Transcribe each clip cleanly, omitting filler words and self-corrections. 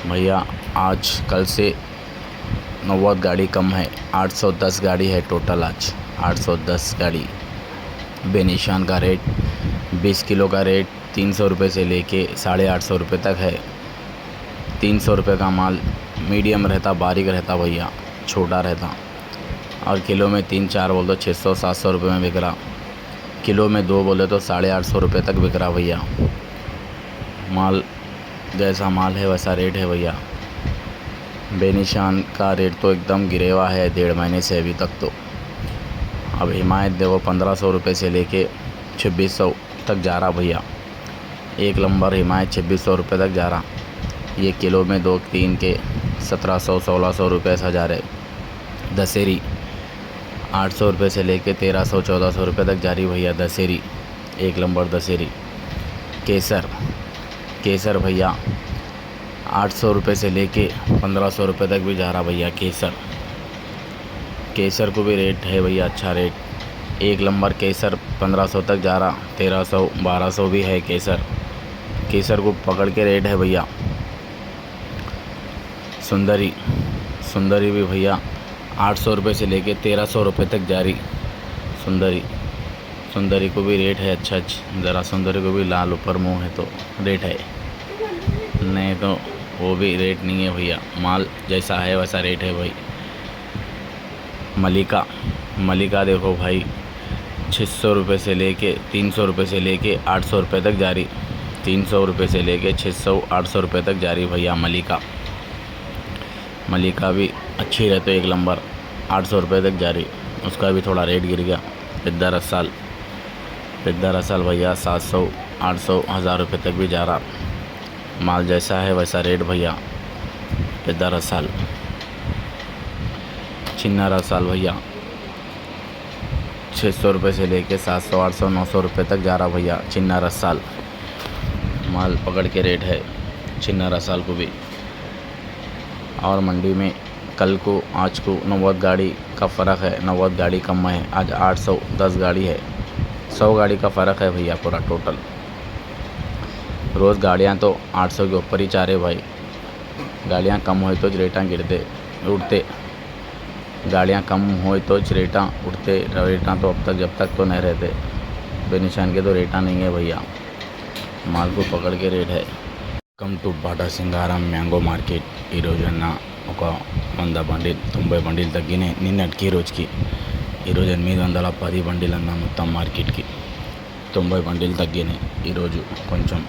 भैया आज कल से 90 गाड़ी कम है, 810 गाड़ी है टोटल। आज 810 गाड़ी। बेनिशान का रेट 20 किलो का रेट 300 रुपये से लेके 850 रुपये तक है। 300 रुपये का माल मीडियम रहता, बारीक रहता भैया, छोटा रहता। और किलो में 3-4 बोल दो 600-700 रुपये में बिक रहा। किलो में 2 बोले तो 850 रुपये तक बिक रहा भैया। माल जैसा माल है वैसा रेट है भैया। बेनिशान का रेट तो एकदम गिरे हुआ है 1.5 महीने से अभी तक। तो अब हिमायत देखो 1500 रुपये से लेके 2600 तक जा रहा भैया। एक नंबर हिमायत 2600 रुपये तक जा रहा। ये किलो में 2-3 के 1700-1600 रुपये ऐसा जा रहे। दशहरी 800 रुपये से लेके 1300-1400 रुपये तक जा रही भैया दशहरी। एक नंबर दशहरी। केसर भैया 800 रुपये से लेके 1500 रुपये तक भी जा रहा भैया। केसर को भी रेट है भैया, अच्छा रेट। एक नंबर केसर 1500 तक जा रहा, 1300-1200 भी है केसर को पकड़ के रेट है भैया। सुंदरी भी भैया 800 रुपये से लेके 1300 रुपये तक जा रही। सुंदरी को भी रेट है अच्छा। ज़रा सुंदरी को भी लाल ऊपर मुंह है तो रेट है, नहीं तो वो भी रेट नहीं है भैया। माल जैसा है वैसा रेट है भाई। मलिका देखो भाई 600 रुपये से लेके 300 रुपये से लेके 800 रुपये तक जा रही। 300 रुपये से लेके 600-800 रुपये तक जा रही भैया मलिका भी अच्छी रहती है, एक नंबर 800 रुपये तक जा रही। उसका भी थोड़ा रेट गिर गया। पिद्दा रसाल भैया 700-800-1000 रुपये तक भी जा रहा। माल जैसा है वैसा रेट भैया। पिद्दा रसाल। चिन्ना रसाल भैया 600 रुपये से लेके 700-800-900 रुपये तक जा रहा भैया। चिन्ना रसाल माल पकड़ के रेट है चिन्ना रसाल को भी। और मंडी में कल को आज को 90 गाड़ी का फ़र्क है। 90 गाड़ी कम है, आज 810 गाड़ी है। 100 गाड़ी का फ़र्क है भैया पूरा टोटल। रोज़ गाड़ियाँ तो 800 के ऊपर ही जा रहे भाई। गाड़ियाँ कम हो तो रेटा उठते। गाड़ियाँ कम हो तो रेटा उठते। रेटा तो अब तक जब तक तो नहीं रहते। बेनिशान के तो रेटा नहीं है भैया। माल को पकड़ के रेट है। Come to Bata Singaram mango market. ఈరోజు అన్న ఒక 100 బండిల్ 90 బండిల్ తగ్గినాయి నిన్నటికి రోజుకి. ఈరోజు 810 బండిల్ అన్న మొత్తం మార్కెట్కి 90 బండిల్ తగ్గినాయి ఈరోజు. కొంచెం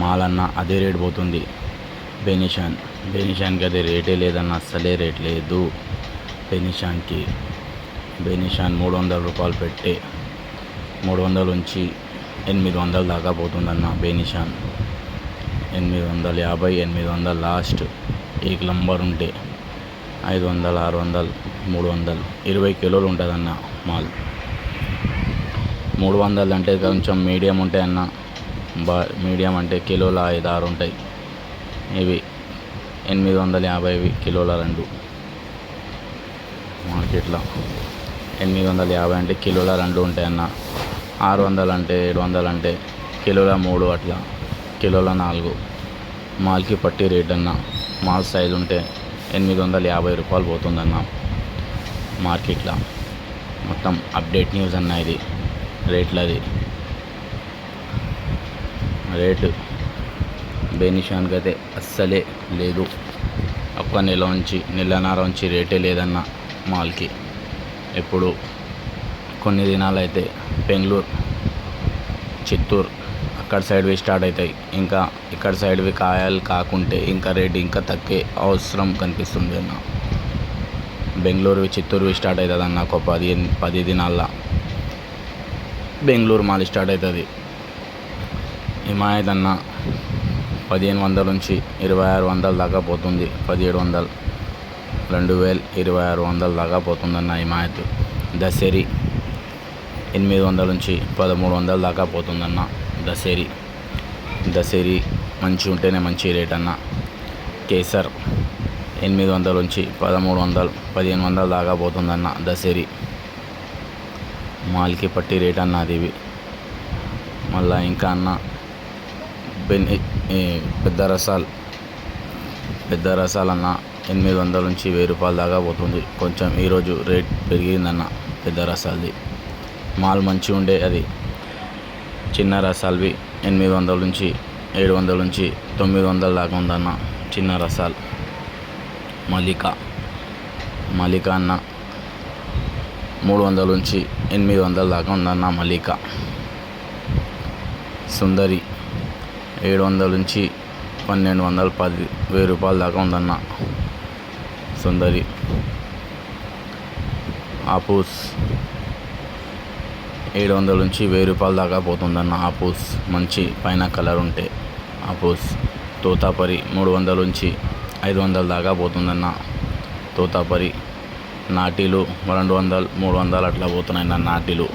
మాల్ అన్న అదే రేట్ పోతుంది. బెనిషాన్కి అదే రేటే లేదన్న, అస్సలే రేట్ లేదు బెనిషాన్కి. బెనిషాన్ 300 రూపాయలు పెట్టే 300 నుంచి 800 దాకా పోతుందన్న బెనిషాన్. 850, 800 లాస్ట్. ఏక్ నంబర్ ఉంటే 500, 600, 300, 20 కిలోలు ఉంటుందన్న మాల్. 300 అంటే కొంచెం మీడియం ఉంటాయి అన్న. మీడియం అంటే కిలోల 5-6 ఉంటాయి. ఇవి 850 కిలోల 2 మార్కెట్లో. 850 అంటే కిలోల 2 ఉంటాయన్న. 600 అంటే 700 అంటే కిలోల 3 అట్లా, కిలోల 4. మాల్కి పట్టి రేట్ అన్న. మాల్ సైజు ఉంటే 850 రూపాయలు పోతుందన్న మార్కెట్లో. మొత్తం అప్డేట్ న్యూస్ అన్న ఇది. రేట్లది రేటు బెనిషాన్కి అయితే అస్సలే లేదు. ఒక్క నెలన్నర నుంచి రేటే లేదన్న మాల్కి. ఇప్పుడు కొన్ని దినాలు అయితే బెంగళూరు, చిత్తూరు అక్కడ సైడ్వి స్టార్ట్ అవుతాయి. ఇంకా ఇక్కడ సైడ్వి కాకుంటే ఇంకా రేట్ ఇంకా తగ్గే అవసరం కనిపిస్తుంది అన్న. బెంగళూరువి చిత్తూరువి స్టార్ట్ అవుతుంది అన్న. ఒక 10 దినాల్లో బెంగళూరు మాల్ స్టార్ట్ అవుతుంది. హిమాయత్ అన్న 1500 నుంచి 2600 దాకా పోతుంది. 1700, 2000, 2600 దాకా పోతుందన్న హిమాయత్. దశహరీ 800 నుంచి 1300 దాకా పోతుందన్న దశహరీ మంచి ఉంటేనే మంచి రేట్ అన్న. కేసర్ 800 నుంచి 1300, 1500 దాకా పోతుందన్న దశహరీ. మాల్కి పట్టి రేట్ అన్న అది. మళ్ళీ ఇంకా అన్న పెద్ద రసాలన్న 800 నుంచి 1000 రూపాయల దాకా పోతుంది. కొంచెం ఈరోజు రేట్ పెరిగిందన్న పెద్ద రసాలది. మాల్ మంచిగా ఉండే అది. చిన్న రసాలవి 800 నుంచి 700 నుంచి 900 దాకా ఉందన్న చిన్న రసాలు. మలికా అన్న 300 నుంచి 800 దాకా ఉందన్న మలికా. సుందరి 700 నుంచి 1200 10,000 రూపాయల దాకా ఉందన్న సుందరి. ఆపూస్ 700 నుంచి 1000 రూపాయల దాకా పోతుందన్న ఆపూస్. మంచి పైన కలర్ ఉంటే ఆపూస్. తోతాపరి 300 నుంచి 500 దాకా పోతుందన్న తోతాపరి. నాటీలు 200 300 అట్లా పోతున్నాయి నా నాటీలు.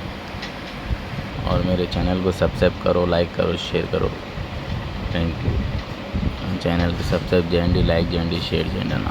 और मेरे चैनल को सब्सक्राइब करो, लाइक करो, షేర్ करो. Thank you. ఛానల్కి సబ్స్క్రైబ్ చేయండి, లైక్ చేయండి, షేర్ చేయండి అన్న.